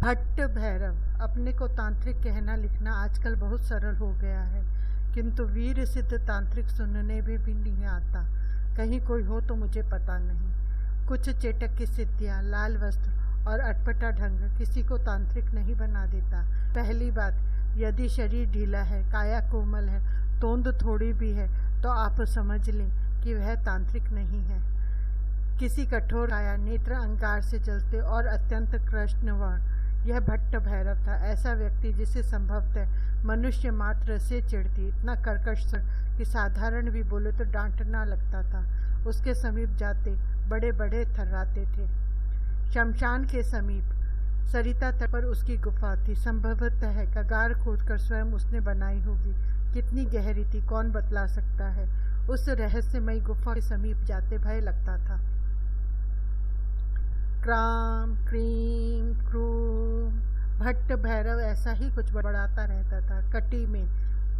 भट्ट भैरव। अपने को तांत्रिक कहना लिखना आजकल बहुत सरल हो गया है, किंतु वीर सिद्ध तांत्रिक सुनने में भी नहीं आता। कहीं कोई हो तो मुझे पता नहीं। कुछ चेटक की सिद्धियाँ, लाल वस्त्र और अटपटा ढंग किसी को तांत्रिक नहीं बना देता। पहली बात, यदि शरीर ढीला है, काया कोमल है, तोंद थोड़ी भी है, तो आप समझ लें कि वह तांत्रिक नहीं है। किसी कठोर काया, नेत्र अंगार से जलते और अत्यंत कृष्णवर्ण, यह भट्ट भैरव था। ऐसा व्यक्ति जिसे संभवतः मनुष्य मात्र से चिढ़ती, इतना कर्कश कि साधारण भी बोले तो डांटना लगता था। उसके समीप जाते बड़े बड़े थर्राते थे। शमशान के समीप सरिता तट पर उसकी गुफा थी। संभवतः कगार खोदकर स्वयं उसने बनाई होगी। कितनी गहरी थी कौन बतला सकता है। उस रहस्यमयी गुफा के समीप जाते भय लगता था। क्राम क्रीम क्रूम, भट्ट भैरव ऐसा ही कुछ बड़बड़ाता रहता था। कटी में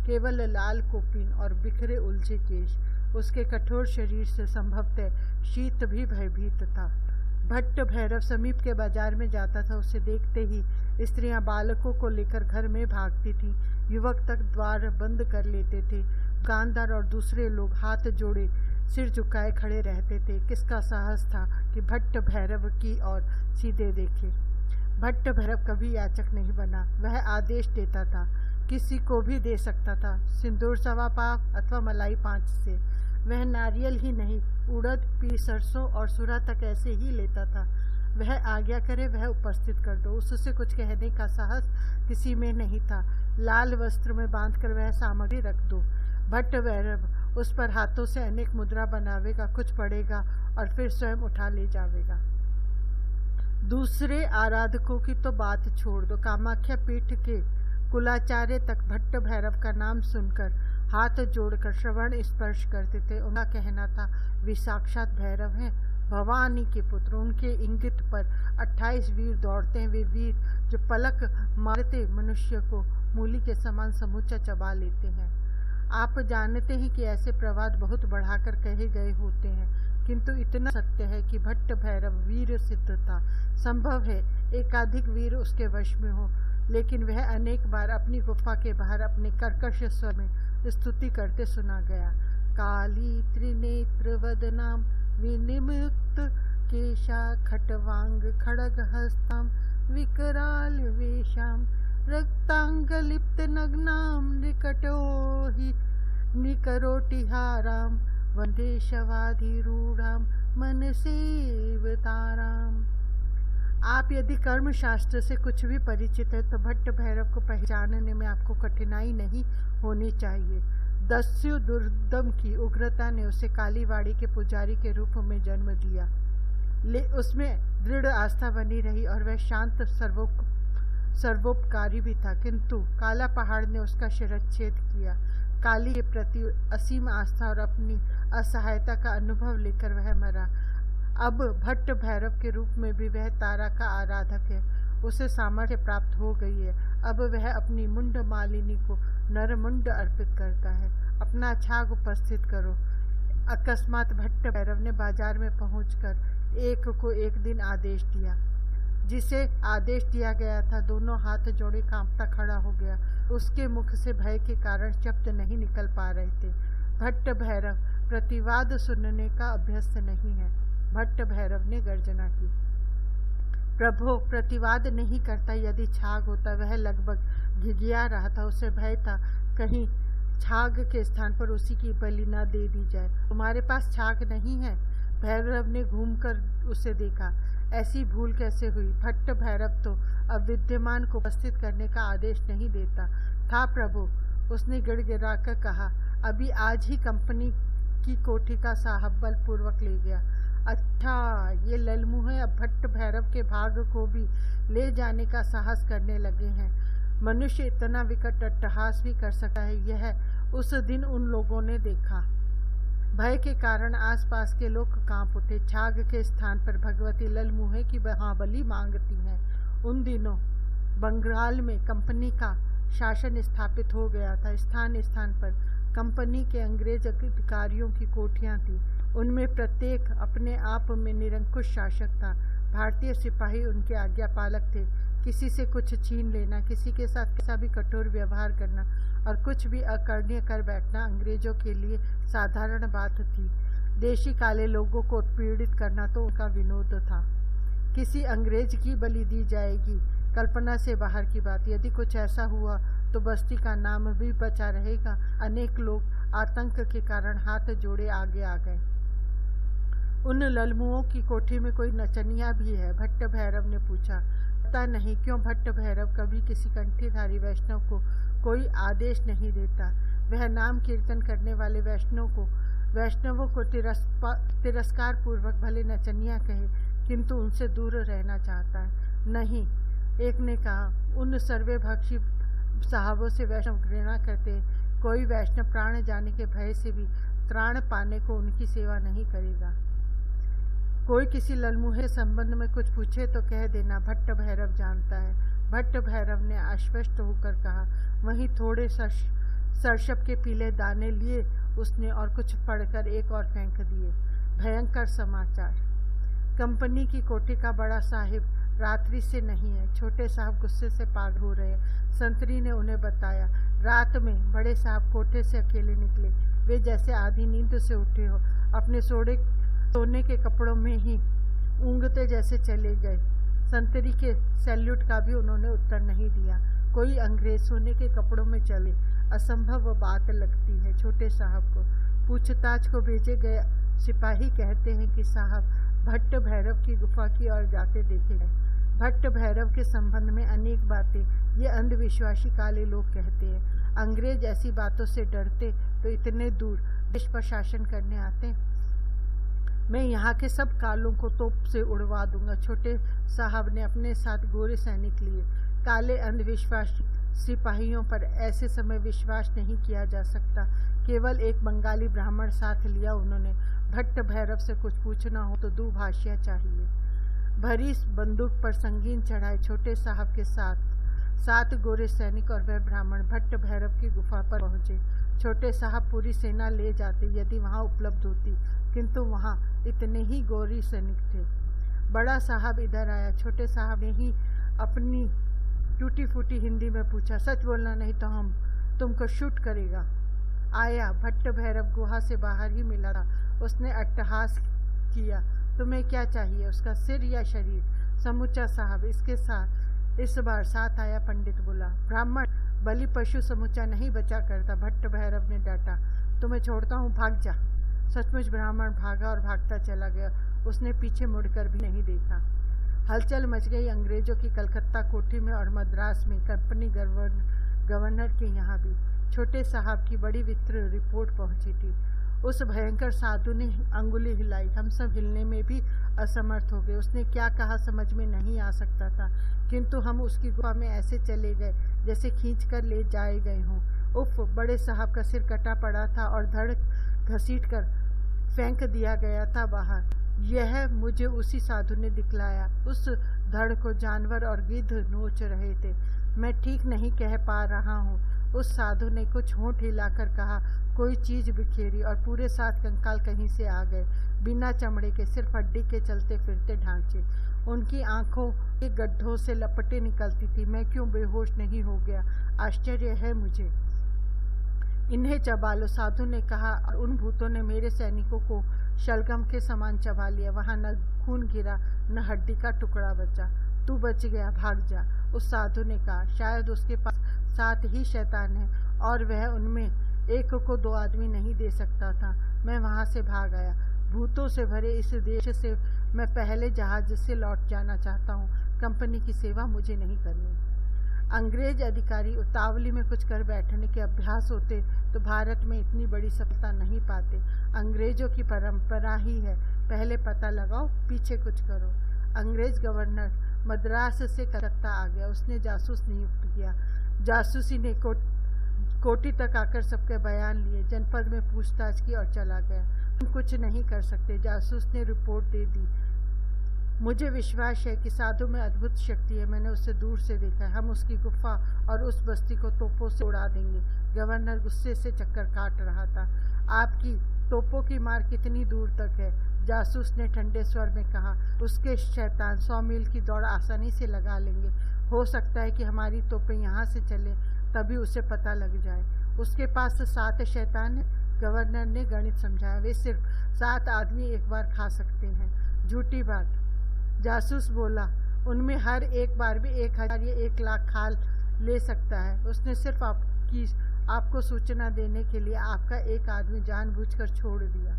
केवल लाल कोपीन और बिखरे उलझे केश। उसके कठोर शरीर से संभवतः शीत भी भयभीत था। भट्ट भैरव समीप के बाजार में जाता था। उसे देखते ही स्त्रियां बालकों को लेकर घर में भागती थीं। युवक तक द्वार बंद कर लेते थे। दुकानदार और दूसरे लोग हाथ जोड़े सिर झुकाए खड़े रहते थे। किसका साहस था कि भट्ट भैरव की ओर सीधे देखे। भट्ट भैरव कभी याचक नहीं बना। वह आदेश देता था, किसी को भी दे सकता था। सिंदूर 1.25 पाव अथवा मलाई 5 से। वह नारियल ही नहीं, उड़द, पी, सरसों और सुरा तक ऐसे ही लेता था। वह आज्ञा करे वह उपस्थित कर दो। उससे कुछ कहने का साहस किसी में नहीं था। लाल वस्त्र में बांधकर वह सामग्री रख दो। भट्ट भैरव उस पर हाथों से अनेक मुद्रा बनावेगा, कुछ पड़ेगा और फिर स्वयं उठा ले जावेगा। दूसरे आराधकों की तो बात छोड़ दो। कामाख्या पीठ के कुलाचार्य तक भट्ट भैरव का नाम सुनकर हाथ जोड़कर श्रवण स्पर्श करते थे। उनका कहना था, वे साक्षात भैरव हैं, भवानी के पुत्र। उनके इंगित पर 28 वीर दौड़ते हैं। वे वीर जो पलक मारते मनुष्य को मूली के समान समूचा चबा लेते हैं। आप जानते हैं कि ऐसे प्रवाद बहुत बढ़ाकर कहे गए होते हैं, किंतु इतना सत्य है कि भट्ट भैरव वीर सिद्ध था। संभव है एकाधिक वीर उसके वश में हो, लेकिन वह अनेक बार अपनी गुफा के बाहर अपने कर्कश स्वर में स्तुति करते सुना गया। काली त्रिनेत्र वदनाम विनिमुक्त केशा खटवांग खड़ग हस्ताम विकराल वेशाम रक्तांग लिप्त नग्नाम निकटो ही निकरोटिहाराम वंदे शवाधिरूढ़ाम मन सेवताराम। आप यदि कर्म शास्त्र से कुछ भी परिचित है तो भट्ट भैरव को पहचानने में आपको कठिनाई नहीं होनी चाहिए। दस्यु दुर्दम की उग्रता ने उसे कालीवाड़ी के पुजारी के रूप में जन्म दिया। उसमें दृढ़ आस्था बनी रही और वह शांत सर्वोपकारी भी था, किंतु काला पहाड़ ने उसका शिरच्छेद किया। काली के प्रति असीम आस्था और अपनी असहायता का अनुभव लेकर वह मरा। अब भट्ट भैरव के रूप में भी वह तारा का आराधक है। उसे सामर्थ्य प्राप्त हो गई है। अब वह अपनी मुंड मालिनी को नरमुंड अर्पित करता है। अपना छाग उपस्थित करो। अकस्मात भट्ट भैरव ने बाजार में पहुंचकर एक को एक दिन आदेश दिया। जिसे आदेश दिया गया था दोनों हाथ जोड़े कांपता खड़ा हो गया। उसके मुख से भय के कारण शब्द नहीं निकल पा रहे थे। भट्ट भैरव प्रतिवाद सुनने का अभ्यस्त नहीं है। भट्ट भैरव ने गर्जना की, प्रभो प्रतिवाद नहीं करता। यदि छाग होता वह लगभग घिघिया रहा था। उसे भय था कहीं छाग के स्थान पर उसी की बलि न दे दी जाए। तुम्हारे पास छाग नहीं है? भैरव ने घूमकर उसे देखा। ऐसी भूल कैसे हुई? भट्ट भैरव तो अब विद्यमान को उपस्थित करने का आदेश नहीं देता था प्रभु। उसने गिड़गिड़ाकर कहा, अभी आज ही कंपनी की कोठी का साहब बलपूर्वक ले गया। अच्छा, ये ललमुहे अब भट्ट भैरव के भाग को भी ले जाने का साहस करने लगे हैं। मनुष्य इतना विकट अट्टहास भी कर सकता है, यह उस दिन उन लोगों ने देखा। भय के कारण आसपास के लोग कांप उठे। छाग के स्थान पर भगवती ललमुहे की महाबली मांगती हैं। उन दिनों बंगाल में कंपनी का शासन स्थापित हो गया था। स्थान स्थान पर कंपनी के अंग्रेज अधिकारियों की कोठियां थी। उनमें प्रत्येक अपने आप में निरंकुश शासक था। भारतीय सिपाही उनके आज्ञापालक थे। किसी से कुछ छीन लेना, किसी के साथ कैसा भी कठोर व्यवहार करना और कुछ भी अकर्णीय कर बैठना अंग्रेजों के लिए साधारण बात थी। देशी काले लोगों को उत्पीड़ित करना तो उनका विनोद था। किसी अंग्रेज की बलि दी जाएगी, कल्पना से बाहर की बात। यदि कुछ ऐसा हुआ तो बस्ती का नाम भी बचा रहेगा। अनेक लोग आतंक के कारण हाथ जोड़े आगे आ गए। उन ललमुओं की कोठी में कोई नचनिया भी है? भट्ट भैरव ने पूछा। पता नहीं क्यों भट्ट भैरव कभी किसी कंठीधारी वैष्णव को कोई आदेश नहीं देता। वह नाम कीर्तन करने वाले वैष्णवों को तिरस्कार पूर्वक भले नचनिया कहे, किंतु उनसे दूर रहना चाहता है। नहीं, एक ने कहा, उन सर्वेभक्षी साहबों से वैष्णव घृणा करते। कोई वैष्णव प्राण जाने के भय से भी त्राण पाने को उनकी सेवा नहीं करेगा। कोई किसी ललमुहे संबंध में कुछ पूछे तो कह देना भट्ट भैरव जानता है। भट्ट भैरव ने आश्वस्त होकर कहा। वहीं थोड़े सरसप के पीले दाने लिए उसने और कुछ पढ़कर एक और फेंक दिए। भयंकर समाचार। कंपनी की कोठी का बड़ा साहिब रात्रि से नहीं है। छोटे साहब गुस्से से पागल हो रहे। संतरी ने उन्हें बताया। रात में बड़े साहब कोठे से अकेले निकले। वे जैसे आधी नींद से उठे हो, अपने सोने के कपड़ों में ही ऊँघते जैसे चले गए। संतरी के सैल्यूट का भी उन्होंने उत्तर नहीं दिया। कोई अंग्रेज सोने के कपड़ों में चले, असंभव बात लगती है छोटे साहब को। पूछताछ को भेजे गए सिपाही कहते हैं कि साहब भट्ट भैरव की गुफा की ओर जाते देखे गए। भट्ट भैरव के संबंध में अनेक बातें ये अंधविश्वासी काले लोग कहते हैं। अंग्रेज ऐसी बातों से डरते तो इतने दूर देश पर शासन करने आते। मैं यहाँ के सब कालों को तोप से उड़वा दूंगा। छोटे साहब ने अपने साथ गोरे सैनिक लिए। काले अंधविश्वासी सिपाहियों पर ऐसे समय विश्वास नहीं किया जा सकता। केवल एक बंगाली ब्राह्मण साथ लिया उन्होंने। भट्ट भैरव से कुछ पूछना हो तो दुभाषिया चाहिए। भरी बंदूक पर संगीन चढ़ाए छोटे साहब के साथ 7 गोरे सैनिक और वह ब्राह्मण भट्ट भैरव की गुफा पर पहुंचे। छोटे साहब पूरी सेना ले जाते यदि वहां उपलब्ध होती, किंतु वहां इतने ही गोरी सैनिक थे। बड़ा साहब इधर आया। छोटे साहब ने ही अपनी टूटी फूटी हिंदी में पूछा, सच बोलना नहीं तो हम तुमको शूट करेगा। आया। भट्ट भैरव गुहा से बाहर ही मिला था। उसने अट्टहास किया। तुम्हें क्या चाहिए, उसका सिर या शरीर? समूचा साहब। इसके साथ इस बार साथ आया पंडित बोला। ब्राह्मण बलि पशु समूचा नहीं बचा करता। भट्ट भैरव ने डांटा। तुम्हें छोड़ता हूँ, भाग जा। सचमुच ब्राह्मण भागा और भागता चला गया। उसने पीछे मुड़कर भी नहीं देखा। हलचल मच गई अंग्रेजों की कलकत्ता कोठी में और मद्रास में, कंपनी गवर्नर के यहाँ भी। छोटे साहब की बड़ी विचित्र रिपोर्ट पहुंची थी। उस भयंकर साधु ने अंगुली हिलाई। हम सब हिलने में भी असमर्थ हो गए। उसने क्या कहा समझ में नहीं आ सकता था, किंतु हम उसकी गुफा में ऐसे चले गए जैसे खींचकर ले जाए गए हों। उफ! बड़े साहब का सिर कटा पड़ा था और धड़ घसीटकर फेंक दिया गया था बाहर। यह मुझे उसी साधु ने दिखलाया। उस धड़ को जानवर और गिद्ध नोच रहे थे। मैं ठीक नहीं कह पा रहा हूँ। उस साधु ने कुछ होंठ हिलाकर कहा, कोई चीज बिखेरी और पूरे 7 कंकाल कहीं से आ गए। बिना चमड़े के, सिर्फ हड्डी के चलते फिरते ढांचे। उनकी आंखों के गड्ढों से लपटें निकलती थी। मैं क्यों बेहोश नहीं हो गया? आश्चर्य है मुझे। इन्हें चबा लो, साधु ने कहा, और उन भूतों ने मेरे सैनिकों को शलगम के समान चबा लिया। वहां न खून गिरा, न हड्डी का टुकड़ा बचा। तू बच गया, भाग जा। उस साधु ने कहा। शायद उसके पास 7 ही शैतान है और वह उनमें एक को 2 आदमी नहीं दे सकता था। मैं वहां से भाग आया। भूतों से भरे इस देश से मैं पहले जहाज से लौट जाना चाहता हूँ। कंपनी की सेवा मुझे नहीं करनी। अंग्रेज अधिकारी उतावली में कुछ कर बैठने के अभ्यास होते तो भारत में इतनी बड़ी सफलता नहीं पाते। अंग्रेजों की परंपरा ही है, पहले पता लगाओ, पीछे कुछ करो। अंग्रेज गवर्नर मद्रास से कलकत्ता आ गया। उसने जासूस नियुक्त किया। जासूसी ने कोठी तक आकर सबके बयान लिए। जनपद में पूछताछ की और चला गया। हम कुछ नहीं कर सकते। जासूस ने रिपोर्ट दे दी। मुझे विश्वास है कि साधु में अद्भुत शक्ति है। मैंने उसे दूर से देखा है। हम उसकी गुफा और उस बस्ती को तोपों से उड़ा देंगे। गवर्नर गुस्से से चक्कर काट रहा था। आपकी तोपों की मार कितनी दूर तक है? जासूस ने ठंडे स्वर में कहा। उसके शैतान 100 मील की दौड़ आसानी से लगा लेंगे। हो सकता है कि हमारी तोपें यहाँ से चले तभी उसे पता लग जाए। उसके पास 7 शैतान है। गवर्नर ने गणित समझाया। वे सिर्फ 7 आदमी एक बार खा सकते हैं। झूठी बात। जासूस बोला, उनमें हर एक बार भी 1000 या 1 लाख खा ले सकता है। उसने सिर्फ आपको सूचना देने के लिए आपका एक आदमी जानबूझकर छोड़ दिया।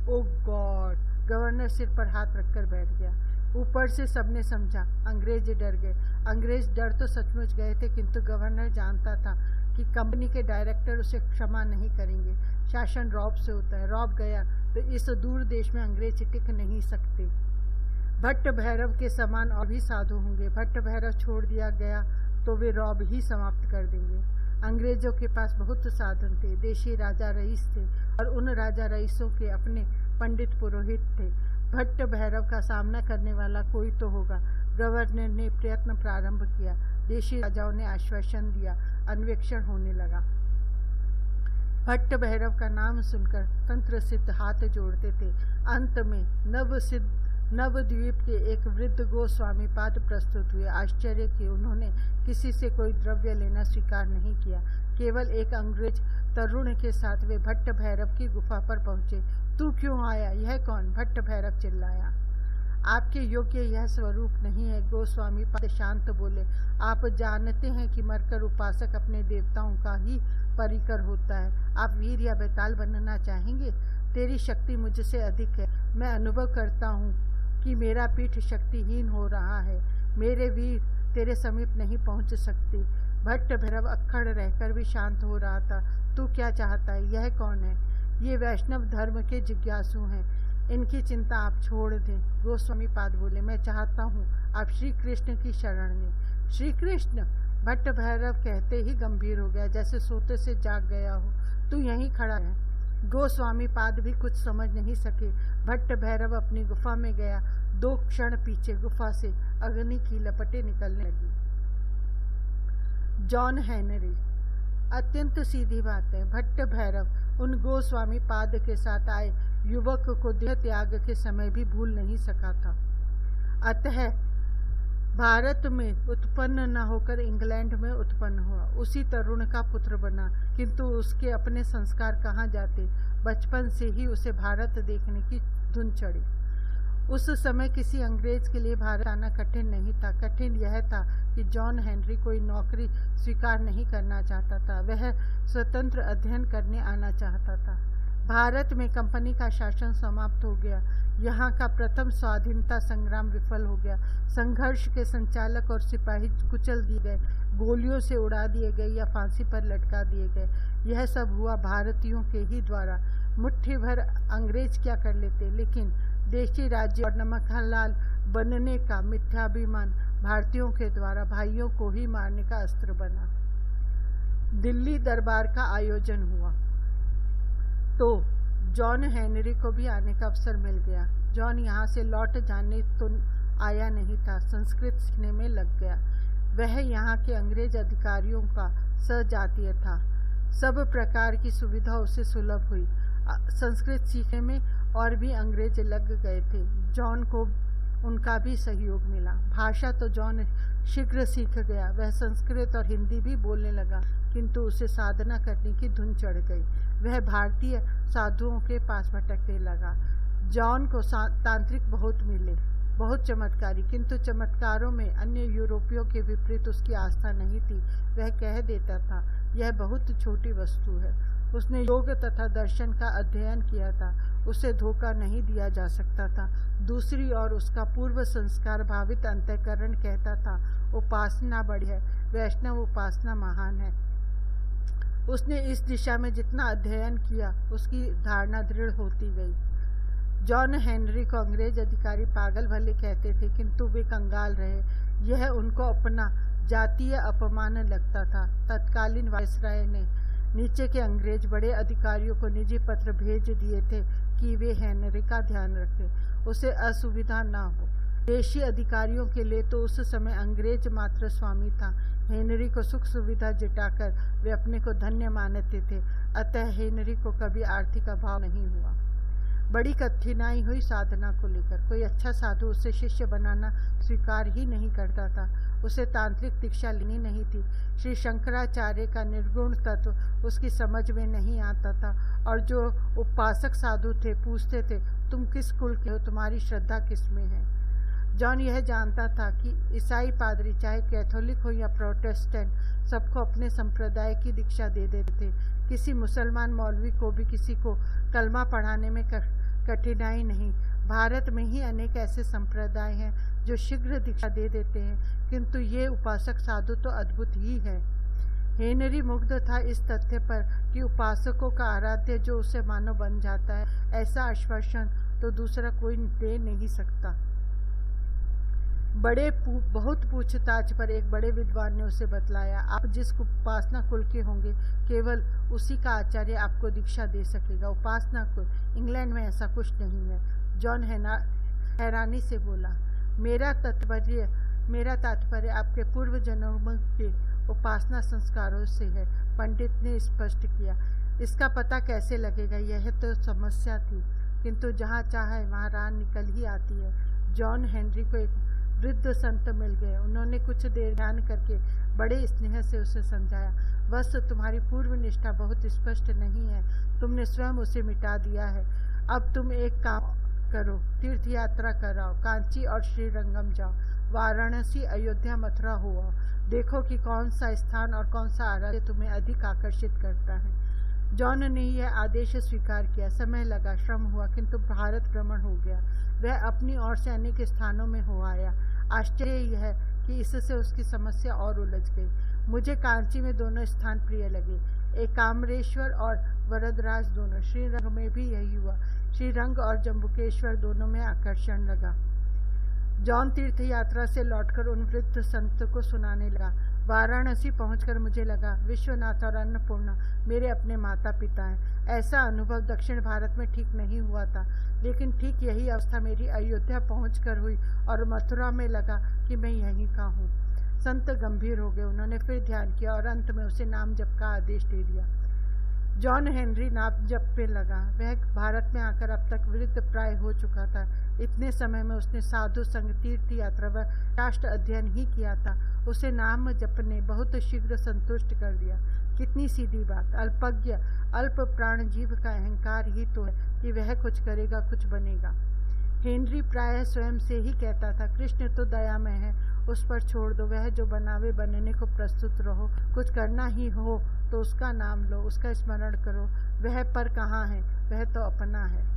ओह गॉड! गवर्नर सिर पर हाथ रखकर बैठ गया। ऊपर से सबने समझा, अंग्रेज डर गए। अंग्रेज डर तो सचमुच गए थे, किंतु गवर्नर जानता था कि कंपनी के डायरेक्टर उसे क्षमा नहीं करेंगे। शासन रौब से होता है। रौब गया तो इस दूर देश में अंग्रेज टिक नहीं सकते। भट्ट भैरव के समान और भी साधु होंगे। भट्ट भैरव छोड़ दिया गया तो वे रौब ही समाप्त कर देंगे। अंग्रेजों के पास बहुत साधन थे। देशी राजा रईस थे और उन राजा रईसों के अपने पंडित पुरोहित थे। भट्ट भैरव का सामना करने वाला कोई तो होगा। गवर्नर ने प्रयत्न प्रारंभ किया। देशी राजाओं ने आश्वासन दिया। अन्वेषण होने लगा। भट्ट भैरव का नाम सुनकर तंत्र सिद्ध हाथ जोड़ते थे। अंत में नवद्वीप के एक वृद्ध गोस्वामी पाद प्रस्तुत हुए। आश्चर्य कि उन्होंने किसी से कोई द्रव्य लेना स्वीकार नहीं किया। केवल एक अंग्रेज तरुण के साथ वे भट्ट भैरव की गुफा पर पहुंचे। तू क्यों आया? यह कौन? भट्ट भैरव चिल्लाया। आपके योग्य यह स्वरूप नहीं है। गोस्वामी पाद शांत बोले, आप जानते हैं कि मरकर उपासक अपने देवताओं का ही परिकर होता है। आप वीर या बैताल बनना चाहेंगे? तेरी शक्ति मुझसे अधिक है। मैं अनुभव करता हूँ कि मेरा पीठ शक्तिहीन हो रहा है। मेरे वीर तेरे समीप नहीं पहुँच सकते। भट्ट भैरव अक्खड़ रहकर भी शांत हो रहा था। तू क्या चाहता है? यह कौन है? ये वैष्णव धर्म के जिज्ञासु हैं। इनकी चिंता आप छोड़ दें। गोस्वामी पाद बोले, मैं चाहता हूँ आप श्री कृष्ण की शरण लें। श्री कृष्ण? भट्ट भैरव कहते ही गंभीर हो गया, जैसे सोते से जाग गया हो। तू यहीं खड़ा है। गोस्वामी पाद भी कुछ समझ नहीं सके। भट्ट भैरव अपनी गुफा में गया। 2 क्षण पीछे गुफा से अग्नि की लपटें निकलने लगी। John Henry. अत्यंत सीधी बात है। भट्ट भैरव उन गोस्वामी पाद के साथ आए युवक को देह त्याग के समय भी भूल नहीं सका था। अतः भारत में उत्पन्न न होकर इंग्लैंड में उत्पन्न हुआ। उसी तरुण का पुत्र बना, किंतु उसके अपने संस्कार कहाँ जाते। बचपन से ही उसे भारत देखने की धुन चढ़ी। उस समय किसी अंग्रेज के लिए भारत आना कठिन नहीं था। कठिन यह था कि जॉन हेनरी कोई नौकरी स्वीकार नहीं करना चाहता था। वह स्वतंत्र अध्ययन करने आना चाहता था। भारत में कंपनी का शासन समाप्त हो गया। यहाँ का प्रथम स्वाधीनता संग्राम विफल हो गया। संघर्ष के संचालक और सिपाही कुचल दिए गए, गोलियों से उड़ा दिए गए या फांसी पर लटका दिए गए। यह सब हुआ भारतीयों के ही द्वारा। मुट्ठी भर अंग्रेज क्या कर लेते, लेकिन देशी राज्य और नमक हलाल बनने का मिथ्याभिमान भारतीयों के द्वारा भाइयों को ही मारने का अस्त्र बना। दिल्ली दरबार का आयोजन हुआ तो जॉन हेनरी को भी आने का अवसर मिल गया। जॉन यहाँ से लौट जाने तो आया नहीं था, संस्कृत सीखने में लग गया। वह यहाँ के अंग्रेज अधिकारियों का सजातीय था। सब प्रकार की सुविधा उसे सुलभ हुई। संस्कृत सीखने में और भी अंग्रेज लग गए थे। जॉन को उनका भी सहयोग मिला। भाषा तो जॉन शीघ्र सीख गया। वह संस्कृत और हिंदी भी बोलने लगा, किंतु उसे साधना करने की धुन चढ़ गई। वह भारतीय साधुओं के पास भटकने लगा। जॉन को तांत्रिक बहुत मिले, बहुत चमत्कारी, किंतु चमत्कारों में अन्य यूरोपियों के विपरीत उसकी आस्था नहीं थी। वह कह देता था, यह बहुत छोटी वस्तु है। उसने योग तथा दर्शन का अध्ययन किया था। उसे धोखा नहीं दिया जा सकता था। दूसरी ओर उसका पूर्व संस्कार भावित अंतःकरण कहता था, उपासना बड़ी है, वैष्णव उपासना महान है। उसने इस दिशा में जितना अध्ययन किया, उसकी धारणा दृढ़ होती गई। जॉन हेनरी को अंग्रेज अधिकारी पागल भले कहते थे, किंतु वे कंगाल रहे। यह उनको अपना जातीय अपमान लगता था। तत्कालीन वायसराय ने नीचे के अंग्रेज बड़े अधिकारियों को निजी पत्र भेज दिए थे कि वे हेनरी का ध्यान रखें, उसे असुविधा न हो। देशी अधिकारियों के लिए तो उस समय अंग्रेज मात्र स्वामी था। हेनरी को सुख सुविधा जुटाकर वे अपने को धन्य मानते थे। अतः हेनरी को कभी आर्थिक अभाव नहीं हुआ। बड़ी कठिनाई हुई साधना को लेकर। कोई अच्छा साधु उसे शिष्य बनाना स्वीकार ही नहीं करता था। उसे तांत्रिक दीक्षा लेनी नहीं थी। श्री शंकराचार्य का निर्गुण तत्व उसकी समझ में नहीं आता था। और जो उपासक साधु थे पूछते थे, तुम किस कुल के हो, तुम्हारी श्रद्धा किस में है। जॉन यह जानता था कि ईसाई पादरी चाहे कैथोलिक हो या प्रोटेस्टेंट, सबको अपने संप्रदाय की दीक्षा दे देते थे। किसी मुसलमान मौलवी को भी किसी को कलमा पढ़ाने में कठिनाई नहीं। भारत में ही अनेक ऐसे संप्रदाय हैं जो शीघ्र दीक्षा दे देते हैं, किंतु ये उपासक साधु तो अद्भुत ही है। हेनरी मुग्ध था इस तथ्य पर कि उपासकों का आराध्य जो उसे मानो बन जाता है, ऐसा आश्वासन तो दूसरा कोई दे नहीं सकता। बहुत पूछताछ पर एक बड़े विद्वान ने उसे बतलाया, आप जिस उपासना कुल के होंगे केवल उसी का आचार्य आपको दीक्षा दे सकेगा। उपासना कुल, इंग्लैंड में ऐसा कुछ नहीं है। जॉन हैरानी से बोला, मेरा तात्पर्य आपके पूर्व जन्मों के उपासना संस्कारों से है। पंडित ने स्पष्ट किया, इसका पता कैसे लगेगा, यह तो समस्या थी, किंतु जहाँ चाहे वहाँ राह निकल ही आती है। जॉन हेनरी को एक वृद्ध संत मिल गए। उन्होंने कुछ देर ध्यान करके बड़े स्नेह से उसे समझाया, बस तुम्हारी पूर्व निष्ठा बहुत स्पष्ट नहीं है, तुमने स्वयं उसे मिटा दिया है। अब तुम एक काम करो, तीर्थ यात्रा कराओ, कांची और श्रीरंगम जाओ, वाराणसी, अयोध्या, मथुरा हो आओ, देखो कि कौन सा स्थान और कौन सा आराध्य तुम्हें अधिक आकर्षित करता है। जॉन ने यह आदेश स्वीकार किया। समय लगा, श्रम हुआ, किंतु भारत भ्रमण हो गया। वह अपनी ओर से अनेक स्थानों में हो आया। आश्चर्य यह है कि इससे उसकी समस्या और उलझ गई। मुझे कांची में दोनों स्थान प्रिय लगे, एकाम्रेश्वर और वरदराज दोनों। श्रीरंग में भी यही हुआ। श्रीरंग और जम्बुकेश्वर दोनों में आकर्षण लगा। जॉन तीर्थ यात्रा से लौटकर उन वृद्ध संत को सुनाने लगा। वाराणसी पहुंचकर मुझे लगा विश्वनाथ और अन्नपूर्णा मेरे अपने माता पिता हैं। ऐसा अनुभव दक्षिण भारत में ठीक नहीं हुआ था, लेकिन ठीक यही अवस्था मेरी अयोध्या पहुंचकर हुई और मथुरा में लगा कि मैं यहीं का हूँ। संत गंभीर हो गए। उन्होंने फिर ध्यान किया और अंत में उसे नाम जप का आदेश दे दिया। जॉन हेनरी नाम जपने लगा। वह भारत में आकर अब तक वृद्ध प्राय हो चुका था। इतने समय में उसने साधु संग, तीर्थ यात्रा व राष्ट्र अध्ययन ही किया था। उसे नाम जप ने बहुत शीघ्र संतुष्ट कर दिया। कितनी सीधी बात। अल्पज्ञ अल्प प्राण जीव का अहंकार ही तो है कि वह कुछ करेगा, कुछ बनेगा। हेनरी प्रायः स्वयं से ही कहता था, कृष्ण तो दयामय है, उस पर छोड़ दो, वह जो बनावे बनने को प्रस्तुत रहो। कुछ करना ही हो तो उसका नाम लो, उसका स्मरण करो। वह पर कहाँ है, वह तो अपना है।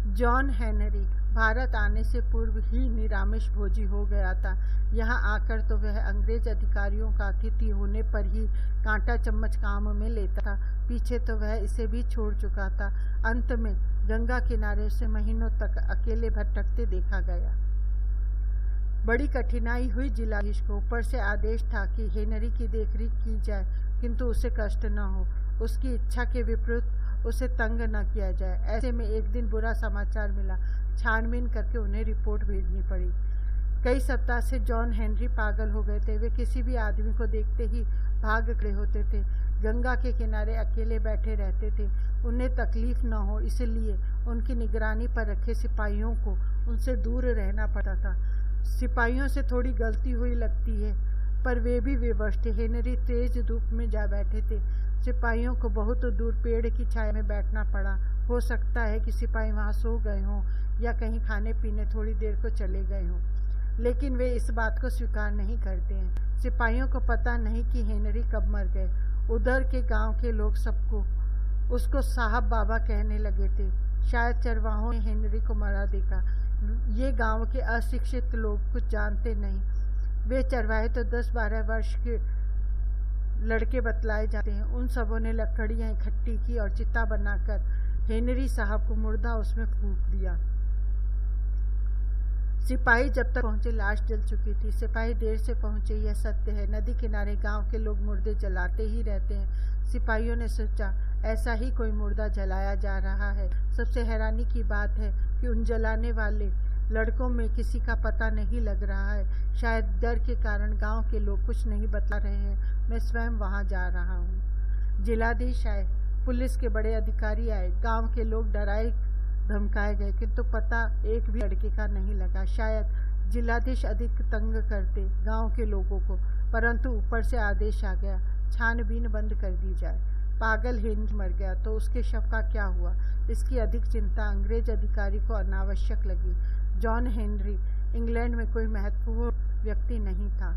जॉन हेनरी भारत आने से पूर्व ही निरामिष भोजी हो गया था। यहाँ आकर तो वह अंग्रेज अधिकारियों का अतिथि होने पर ही कांटा चम्मच काम में लेता था। पीछे तो वह इसे भी छोड़ चुका था। अंत में गंगा किनारे उसे महीनों तक अकेले भटकते देखा गया। बड़ी कठिनाई हुई जिलाधीश को। ऊपर से आदेश था कि हेनरी की देखरेख की जाए, किंतु उसे कष्ट न हो, उसकी इच्छा के विपरीत उसे तंग न किया जाए। ऐसे में एक दिन बुरा समाचार मिला। छानबीन करके उन्हें रिपोर्ट भेजनी पड़ी। कई सप्ताह से जॉन हेनरी पागल हो गए थे। वे किसी भी आदमी को देखते ही भाग खड़े होते थे। गंगा के किनारे अकेले बैठे रहते थे। उन्हें तकलीफ न हो इसलिए उनकी निगरानी पर रखे सिपाहियों को उनसे दूर रहना पड़ता था। सिपाहियों से थोड़ी गलती हुई लगती है, पर वे भी विवश थे। हेनरी तेज धूप में जा बैठे थे। सिपाहियों को बहुत दूर पेड़ की छाया में बैठना पड़ा। हो सकता है कि सिपाही वहां सो गए हों या कहीं खाने पीने थोड़ी देर को चले गए हों, लेकिन वे इस बात को स्वीकार नहीं करते हैं। सिपाहियों को पता नहीं कि हेनरी कब मर गए। उधर के गांव के लोग सबको उसको साहब बाबा कहने लगे थे। शायद चरवाहों ने हेनरी को मरा देखा। ये गांव के अशिक्षित लोग कुछ जानते नहीं। वे चरवाहे तो 10-12 वर्ष के लड़के बतलाए जाते हैं। उन सबों ने लकड़ियां इकट्ठी की और चिता बनाकर हेनरी साहब को मुर्दा उसमें फूंक दिया। सिपाही जब तक पहुंचे लाश जल चुकी थी। सिपाही देर से पहुंचे, यह सत्य है। नदी किनारे गांव के लोग मुर्दे जलाते ही रहते हैं। सिपाहियों ने सोचा ऐसा ही कोई मुर्दा जलाया जा रहा है। सबसे हैरानी की बात है कि उन जलाने वाले लड़कों में किसी का पता नहीं लग रहा है। शायद डर के कारण गांव के लोग कुछ नहीं बता रहे हैं। मैं स्वयं वहां जा रहा हूं। जिलाधीश आए। पुलिस के बड़े अधिकारी आए, गांव के लोग डराए धमकाए गए, किंतु पता एक भी लड़के का नहीं लगा। शायद जिलाधीश अधिक तंग करते गांव के लोगों को, परंतु ऊपर से आदेश आ गया, छानबीन बंद कर दी जाए। पागल हेनरी मर गया तो उसके शव का क्या हुआ, इसकी अधिक चिंता अंग्रेज अधिकारी को अनावश्यक लगी। जॉन हेनरी इंग्लैंड में कोई महत्वपूर्ण व्यक्ति नहीं था।